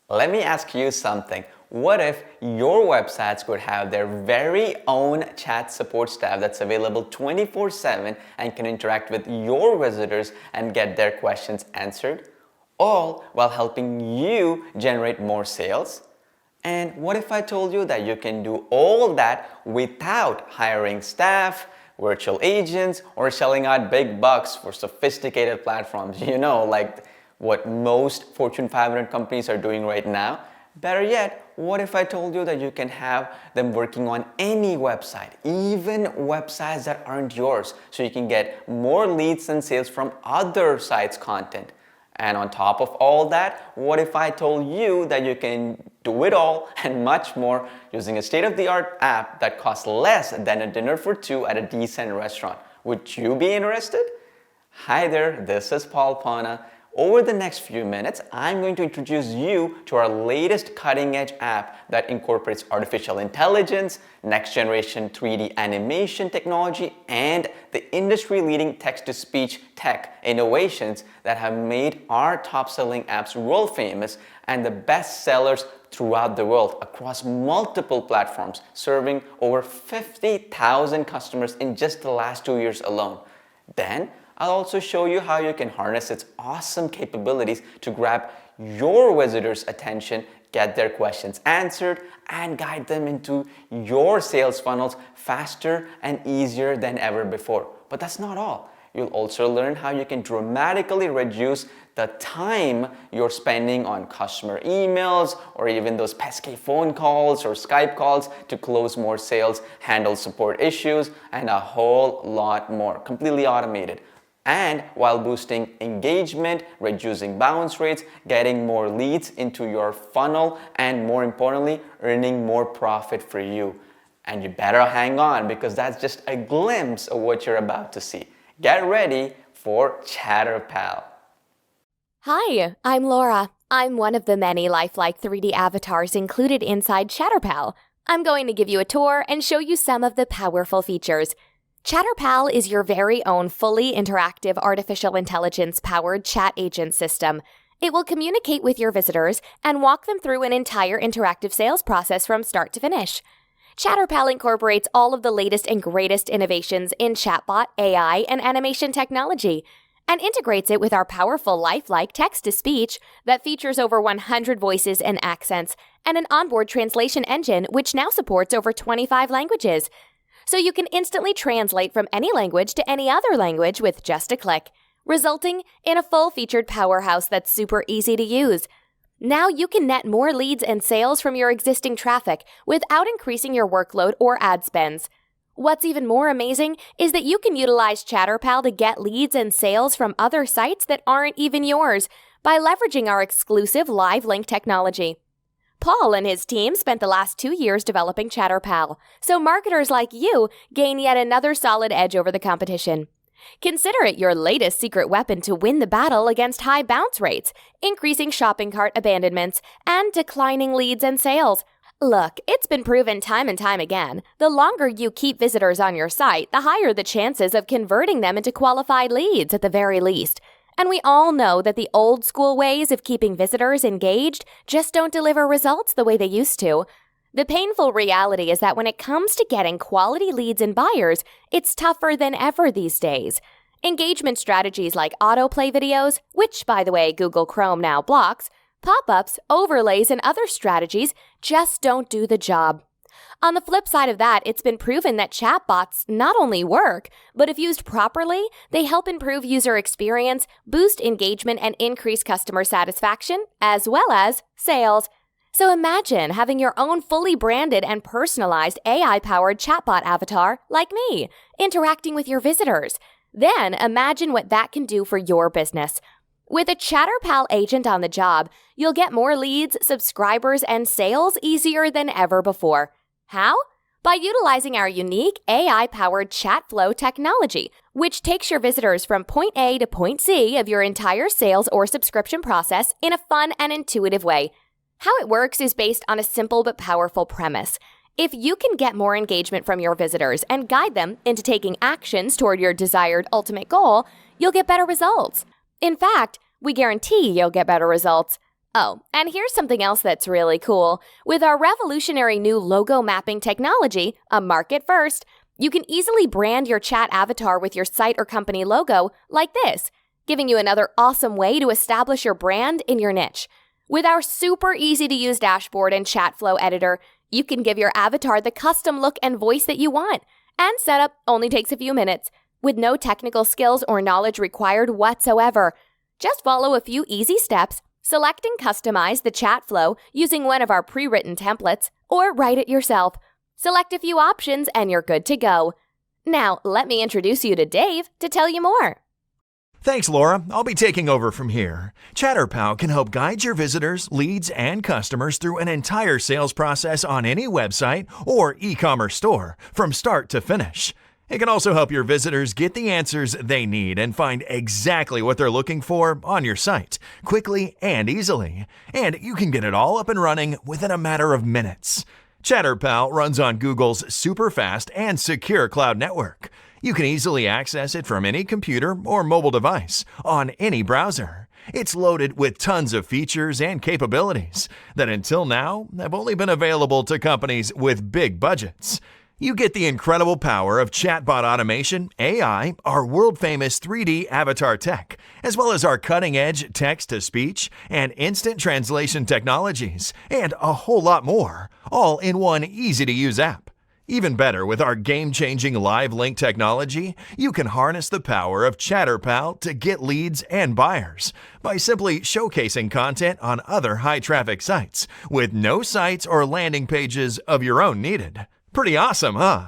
Let me ask you something. What if your websites could have their very own chat support staff that's available 24/7 and can interact with your visitors and get their questions answered, all while helping you generate more sales? And what if I told you that you can do all that without hiring staff, virtual agents, or shelling out big bucks for sophisticated platforms? Like what most Fortune 500 companies are doing right now. Better yet, what if I told you that you can have them working on any website, even websites that aren't yours, so you can get more leads and sales from other sites' content? And on top of all that, what if I told you that you can do it all and much more using a state-of-the-art app that costs less than a dinner for two at a decent restaurant? Would you be interested? Hi there, this is Paul Pana. Over the next few minutes, I'm going to introduce you to our latest cutting-edge app that incorporates artificial intelligence, next-generation 3D animation technology, and the industry-leading text-to-speech tech innovations that have made our top-selling apps world famous and the best sellers throughout the world across multiple platforms, serving over 50,000 customers in just the last 2 years alone. Then, I'll also show you how you can harness its awesome capabilities to grab your visitors' attention, get their questions answered, and guide them into your sales funnels faster and easier than ever before. But that's not all. You'll also learn how you can dramatically reduce the time you're spending on customer emails or even those pesky phone calls or Skype calls to close more sales, handle support issues, and a whole lot more, completely automated. And while boosting engagement, reducing bounce rates, getting more leads into your funnel, and more importantly, earning more profit for you. And you better hang on because that's just a glimpse of what you're about to see. Get ready for ChatterPal. Hi, I'm Laura. I'm one of the many lifelike 3D avatars included inside ChatterPal. I'm going to give you a tour and show you some of the powerful features. ChatterPal is your very own fully interactive artificial intelligence-powered chat agent system. It will communicate with your visitors and walk them through an entire interactive sales process from start to finish. ChatterPal incorporates all of the latest and greatest innovations in chatbot, AI, and animation technology, and integrates it with our powerful lifelike text-to-speech that features over 100 voices and accents, and an onboard translation engine which now supports over 25 languages. So you can instantly translate from any language to any other language with just a click, resulting in a full-featured powerhouse that's super easy to use. Now you can net more leads and sales from your existing traffic without increasing your workload or ad spends. What's even more amazing is that you can utilize ChatterPal to get leads and sales from other sites that aren't even yours by leveraging our exclusive live link technology. Paul and his team spent the last 2 years developing ChatterPal, so marketers like you gain yet another solid edge over the competition. Consider it your latest secret weapon to win the battle against high bounce rates, increasing shopping cart abandonments, and declining leads and sales. Look, it's been proven time and time again. The longer you keep visitors on your site, the higher the chances of converting them into qualified leads at the very least. And we all know that the old school ways of keeping visitors engaged just don't deliver results the way they used to. The painful reality is that when it comes to getting quality leads and buyers, it's tougher than ever these days. Engagement strategies like autoplay videos, which, by the way, Google Chrome now blocks, pop-ups, overlays, and other strategies just don't do the job. On the flip side of that, it's been proven that chatbots not only work, but if used properly, they help improve user experience, boost engagement, and increase customer satisfaction, as well as sales. So imagine having your own fully branded and personalized AI-powered chatbot avatar, like me, interacting with your visitors. Then imagine what that can do for your business. With a ChatterPal agent on the job, you'll get more leads, subscribers, and sales easier than ever before. How? By utilizing our unique AI-powered chat flow technology, which takes your visitors from point A to point C of your entire sales or subscription process in a fun and intuitive way. How it works is based on a simple but powerful premise. If you can get more engagement from your visitors and guide them into taking actions toward your desired ultimate goal, you'll get better results. In fact, we guarantee you'll get better results. Oh, and here's something else that's really cool. With our revolutionary new logo mapping technology, a market first, you can easily brand your chat avatar with your site or company logo like this, giving you another awesome way to establish your brand in your niche. With our super easy-to-use dashboard and chat flow editor, you can give your avatar the custom look and voice that you want. And setup only takes a few minutes, with no technical skills or knowledge required whatsoever. Just follow a few easy steps, select and customize the chat flow using one of our pre-written templates, or write it yourself. Select a few options and you're good to go. Now, let me introduce you to Dave to tell you more. Thanks, Laura. I'll be taking over from here. ChatterPal can help guide your visitors, leads, and customers through an entire sales process on any website or e-commerce store, from start to finish. It can also help your visitors get the answers they need and find exactly what they're looking for on your site, quickly and easily. And you can get it all up and running within a matter of minutes. ChatterPal runs on Google's super fast and secure cloud network. You can easily access it from any computer or mobile device on any browser. It's loaded with tons of features and capabilities that until now have only been available to companies with big budgets. You get the incredible power of chatbot automation, AI, our world-famous 3D avatar tech, as well as our cutting-edge text-to-speech and instant translation technologies, and a whole lot more, all in one easy-to-use app. Even better, with our game-changing live link technology, you can harness the power of ChatterPal to get leads and buyers by simply showcasing content on other high-traffic sites with no sites or landing pages of your own needed. Pretty awesome, huh?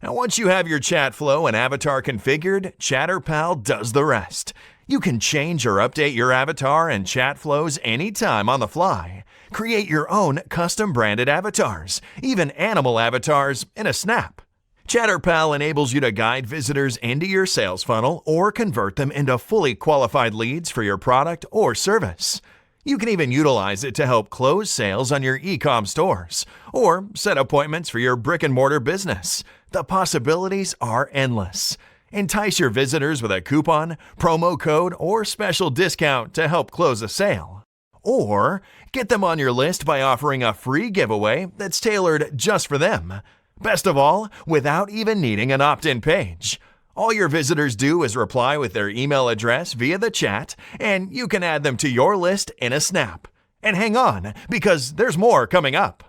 Now, once you have your chat flow and avatar configured, ChatterPal does the rest. You can change or update your avatar and chat flows anytime on the fly. Create your own custom-branded avatars, even animal avatars, in a snap. ChatterPal enables you to guide visitors into your sales funnel or convert them into fully qualified leads for your product or service. You can even utilize it to help close sales on your e-com stores or set appointments for your brick-and-mortar business. The possibilities are endless. Entice your visitors with a coupon, promo code, or special discount to help close a sale. Or get them on your list by offering a free giveaway that's tailored just for them. Best of all, without even needing an opt-in page. All your visitors do is reply with their email address via the chat, and you can add them to your list in a snap. And hang on, because there's more coming up.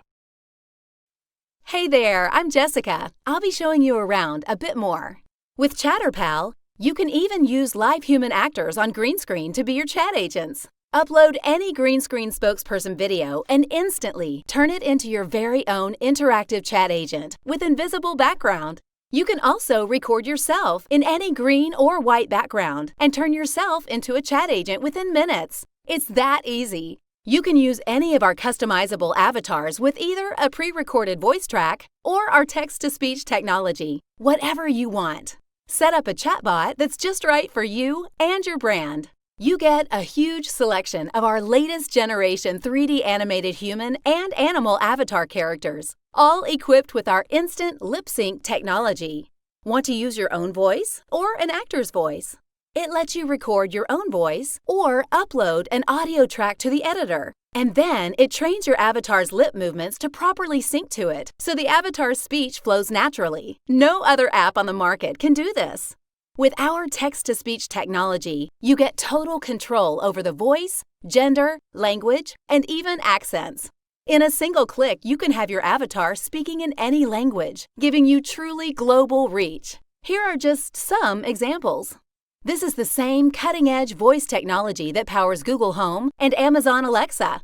Hey there, I'm Jessica. I'll be showing you around a bit more. With ChatterPal, you can even use live human actors on green screen to be your chat agents. Upload any green screen spokesperson video and instantly turn it into your very own interactive chat agent with invisible background. You can also record yourself in any green or white background and turn yourself into a chat agent within minutes. It's that easy. You can use any of our customizable avatars with either a pre-recorded voice track or our text-to-speech technology, whatever you want. Set up a chatbot that's just right for you and your brand. You get a huge selection of our latest generation 3D animated human and animal avatar characters, all equipped with our instant lip sync technology. Want to use your own voice or an actor's voice? It lets you record your own voice or upload an audio track to the editor. And then it trains your avatar's lip movements to properly sync to it, so the avatar's speech flows naturally. No other app on the market can do this. With our text-to-speech technology, you get total control over the voice, gender, language, and even accents. In a single click, you can have your avatar speaking in any language, giving you truly global reach. Here are just some examples. This is the same cutting-edge voice technology that powers Google Home and Amazon Alexa.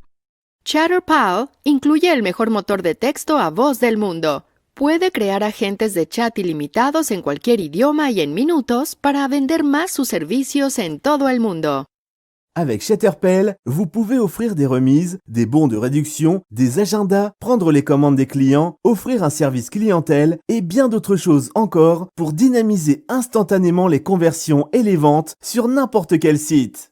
ChatterPal incluye el mejor motor de texto a voz del mundo. Puede crear agentes de chat ilimitados en cualquier idioma y en minutos para vender más sus servicios en todo el mundo. Avec ChatterPal, vous pouvez offrir des remises, des bons de réduction, des agendas, prendre les commandes des clients, offrir un service clientèle et bien d'autres choses encore pour dynamiser instantanément les conversions et les ventes sur n'importe quel site.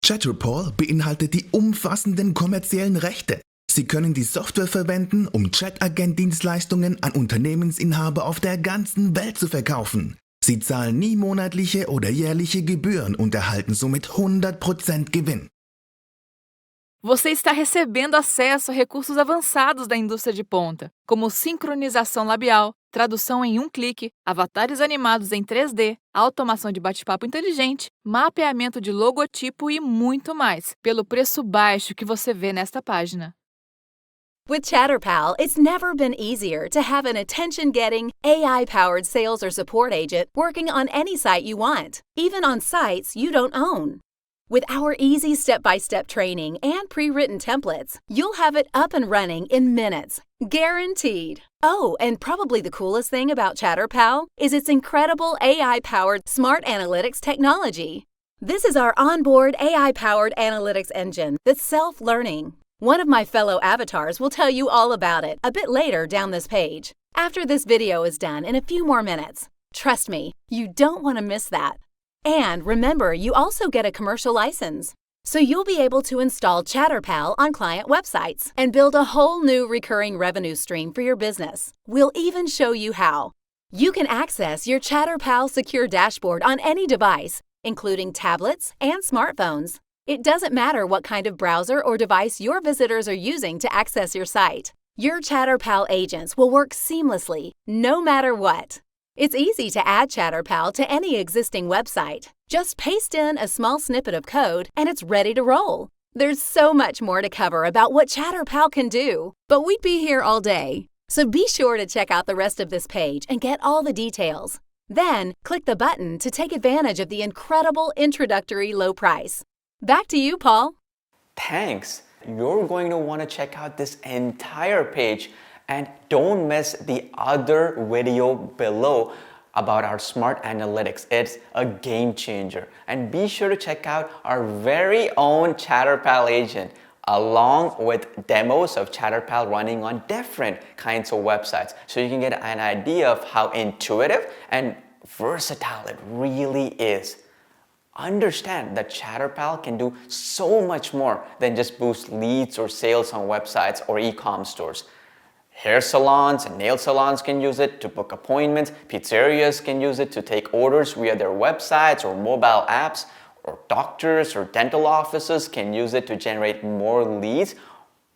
ChatterPal beinhaltet die umfassenden kommerziellen Rechte. Sie können die Software verwenden, um Chat-Agent-Dienstleistungen an Unternehmensinhaber auf der ganzen Welt zu verkaufen. Sie zahlen nie monatliche oder jährliche Gebühren und erhalten somit 100% Gewinn. Você está recebendo acesso a recursos avançados da indústria de ponta, como sincronização labial, tradução em um clique, avatares animados em 3D, automação de bate-papo inteligente, mapeamento de logotipo e muito mais, pelo preço baixo que você vê nesta página. With ChatterPal, it's never been easier to have an attention-getting, AI-powered sales or support agent working on any site you want, even on sites you don't own. With our easy step-by-step training and pre-written templates, you'll have it up and running in minutes. Guaranteed. Oh, and probably the coolest thing about ChatterPal is its incredible AI-powered smart analytics technology. This is our onboard AI-powered analytics engine that's self-learning. One of my fellow avatars will tell you all about it a bit later down this page, after this video is done in a few more minutes. Trust me, you don't want to miss that. And remember, you also get a commercial license. So you'll be able to install ChatterPal on client websites and build a whole new recurring revenue stream for your business. We'll even show you how. You can access your ChatterPal secure dashboard on any device, including tablets and smartphones. It doesn't matter what kind of browser or device your visitors are using to access your site. Your ChatterPal agents will work seamlessly, no matter what. It's easy to add ChatterPal to any existing website. Just paste in a small snippet of code and it's ready to roll. There's so much more to cover about what ChatterPal can do, but we'd be here all day. So be sure to check out the rest of this page and get all the details. Then, click the button to take advantage of the incredible introductory low price. Back to you, Paul. Thanks. You're going to want to check out this entire page and don't miss the other video below about our smart analytics. It's a game changer. And be sure to check out our very own ChatterPal agent along with demos of ChatterPal running on different kinds of websites. So you can get an idea of how intuitive and versatile it really is. Understand that ChatterPal can do so much more than just boost leads or sales on websites or e-com stores. Hair salons and nail salons can use it to book appointments. Pizzerias can use it to take orders via their websites or mobile apps. Or doctors or dental offices can use it to generate more leads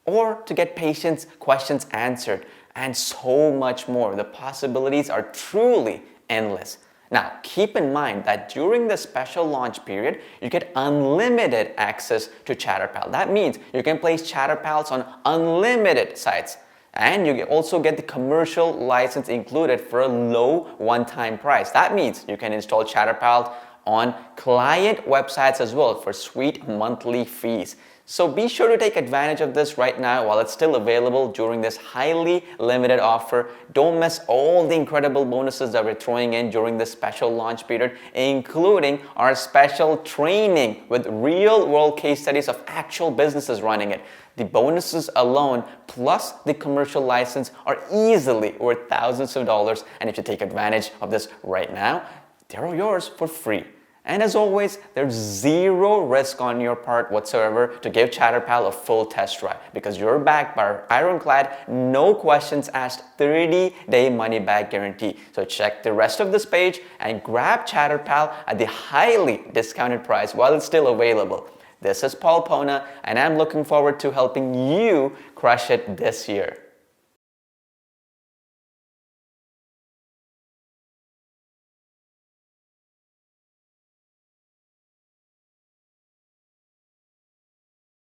or to get patients' questions answered, and so much more. The possibilities are truly endless. Now, keep in mind that during the special launch period, you get unlimited access to ChatterPal. That means you can place ChatterPals on unlimited sites. And you also get the commercial license included for a low one-time price. That means you can install ChatterPal on client websites as well for sweet monthly fees. So be sure to take advantage of this right now while it's still available during this highly limited offer. Don't miss all the incredible bonuses that we're throwing in during this special launch period, including our special training with real-world case studies of actual businesses running it. The bonuses alone, plus the commercial license, are easily worth thousands of dollars. And if you take advantage of this right now, they're all yours for free. And as always, there's zero risk on your part whatsoever to give ChatterPal a full test drive because you're backed by our ironclad, no questions asked 30-day money-back guarantee. So check the rest of this page and grab ChatterPal at the highly discounted price while it's still available. This is Paul Pona, and I'm looking forward to helping you crush it this year.